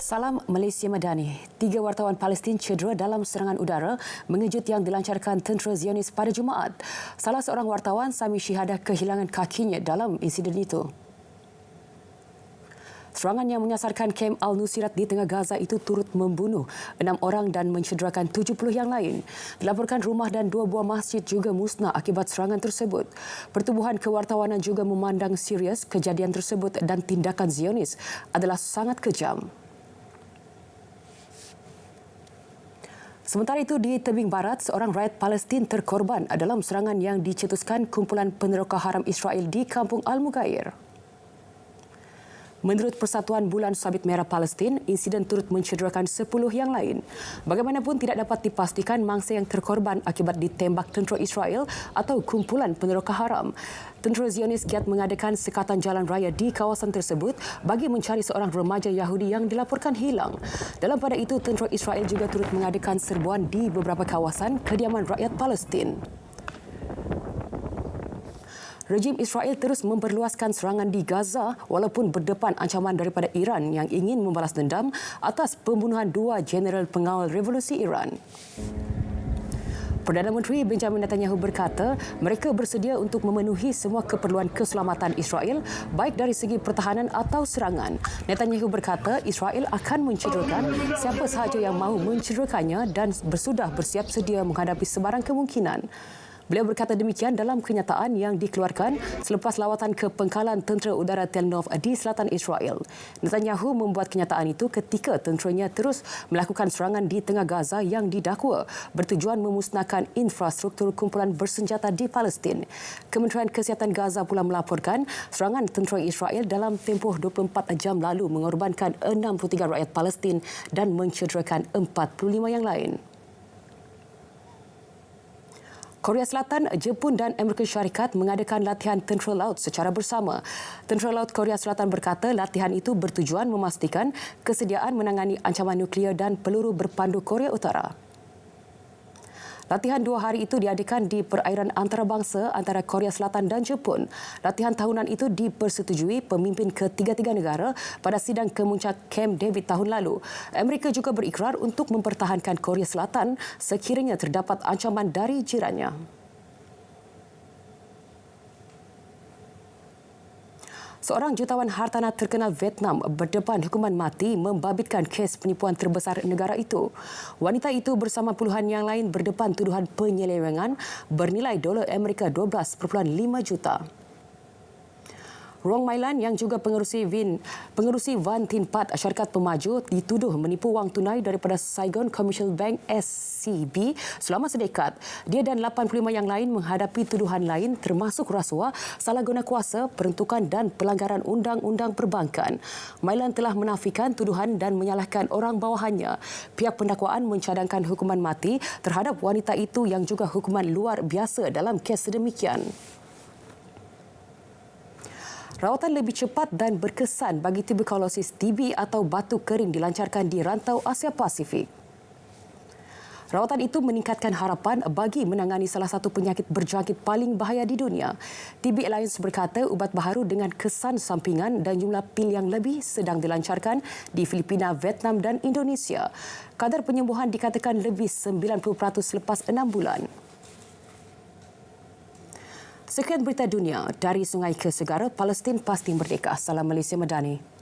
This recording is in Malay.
Salam Malaysia Madani. 3 wartawan Palestin cedera dalam serangan udara mengejut yang dilancarkan tentera Zionis pada Jumaat. Salah seorang wartawan, Sami Syihadah, kehilangan kakinya dalam insiden itu. Serangan yang menyasarkan kem Al-Nusairat di tengah Gaza itu turut membunuh 6 orang dan mencederakan 70 yang lain. Dilaporkan rumah dan 2 buah masjid juga musnah akibat serangan tersebut. Pertubuhan kewartawanan juga memandang serius kejadian tersebut dan tindakan Zionis adalah sangat kejam. Sementara itu, di tebing barat, seorang rakyat Palestin terkorban dalam serangan yang dicetuskan kumpulan peneroka haram Israel di kampung Al-Mugair. Menurut Persatuan Bulan Sabit Merah Palestin, insiden turut mencederakan 10 yang lain. Bagaimanapun tidak dapat dipastikan mangsa yang terkorban akibat ditembak tentera Israel atau kumpulan peneroka haram. Tentera Zionis giat mengadakan sekatan jalan raya di kawasan tersebut bagi mencari seorang remaja Yahudi yang dilaporkan hilang. Dalam pada itu, tentera Israel juga turut mengadakan serbuan di beberapa kawasan kediaman rakyat Palestin. Rejim Israel terus memperluaskan serangan di Gaza walaupun berdepan ancaman daripada Iran yang ingin membalas dendam atas pembunuhan 2 jeneral pengawal revolusi Iran. Perdana Menteri Benjamin Netanyahu berkata mereka bersedia untuk memenuhi semua keperluan keselamatan Israel baik dari segi pertahanan atau serangan. Netanyahu berkata Israel akan mencederakan siapa sahaja yang mahu mencederakannya dan bersudah bersiap sedia menghadapi sebarang kemungkinan. Beliau berkata demikian dalam kenyataan yang dikeluarkan selepas lawatan ke pengkalan tentera udara Tel Nov di selatan Israel. Netanyahu membuat kenyataan itu ketika tenteranya terus melakukan serangan di tengah Gaza yang didakwa bertujuan memusnahkan infrastruktur kumpulan bersenjata di Palestin. Kementerian Kesihatan Gaza pula melaporkan serangan tentera Israel dalam tempoh 24 jam lalu mengorbankan 63 rakyat Palestin dan mencederakan 45 yang lain. Korea Selatan, Jepun dan Amerika Syarikat mengadakan latihan tentera laut secara bersama. Tentera Laut Korea Selatan berkata latihan itu bertujuan memastikan kesediaan menangani ancaman nuklear dan peluru berpandu Korea Utara. Latihan 2 hari itu diadakan di perairan antarabangsa antara Korea Selatan dan Jepun. Latihan tahunan itu dipersetujui pemimpin ketiga-tiga negara pada sidang kemuncak Camp David tahun lalu. Amerika juga berikrar untuk mempertahankan Korea Selatan sekiranya terdapat ancaman dari jirannya. Seorang jutawan hartanah terkenal Vietnam berdepan hukuman mati membabitkan kes penipuan terbesar negara itu. Wanita itu bersama puluhan yang lain berdepan tuduhan penyelewengan bernilai dolar Amerika 12.5 juta. Rong Mailan yang juga pengerusi Van Tinpat Syarikat Pemaju dituduh menipu wang tunai daripada Saigon Commercial Bank SCB selama sedekat. Dia dan 85 yang lain menghadapi tuduhan lain termasuk rasuah, salah guna kuasa, peruntukan dan pelanggaran undang-undang perbankan. Mailan telah menafikan tuduhan dan menyalahkan orang bawahannya. Pihak pendakwaan mencadangkan hukuman mati terhadap wanita itu yang juga hukuman luar biasa dalam kes sedemikian. Rawatan lebih cepat dan berkesan bagi tuberkulosis TB atau batuk kering dilancarkan di rantau Asia Pasifik. Rawatan itu meningkatkan harapan bagi menangani salah satu penyakit berjangkit paling bahaya di dunia. TB Alliance berkata ubat baharu dengan kesan sampingan dan jumlah pil yang lebih sedang dilancarkan di Filipina, Vietnam dan Indonesia. Kadar penyembuhan dikatakan lebih 90% selepas 6 bulan. Sekian berita dunia dari Sungai ke Segara, Palestin pasti merdeka. Salam Malaysia Madani.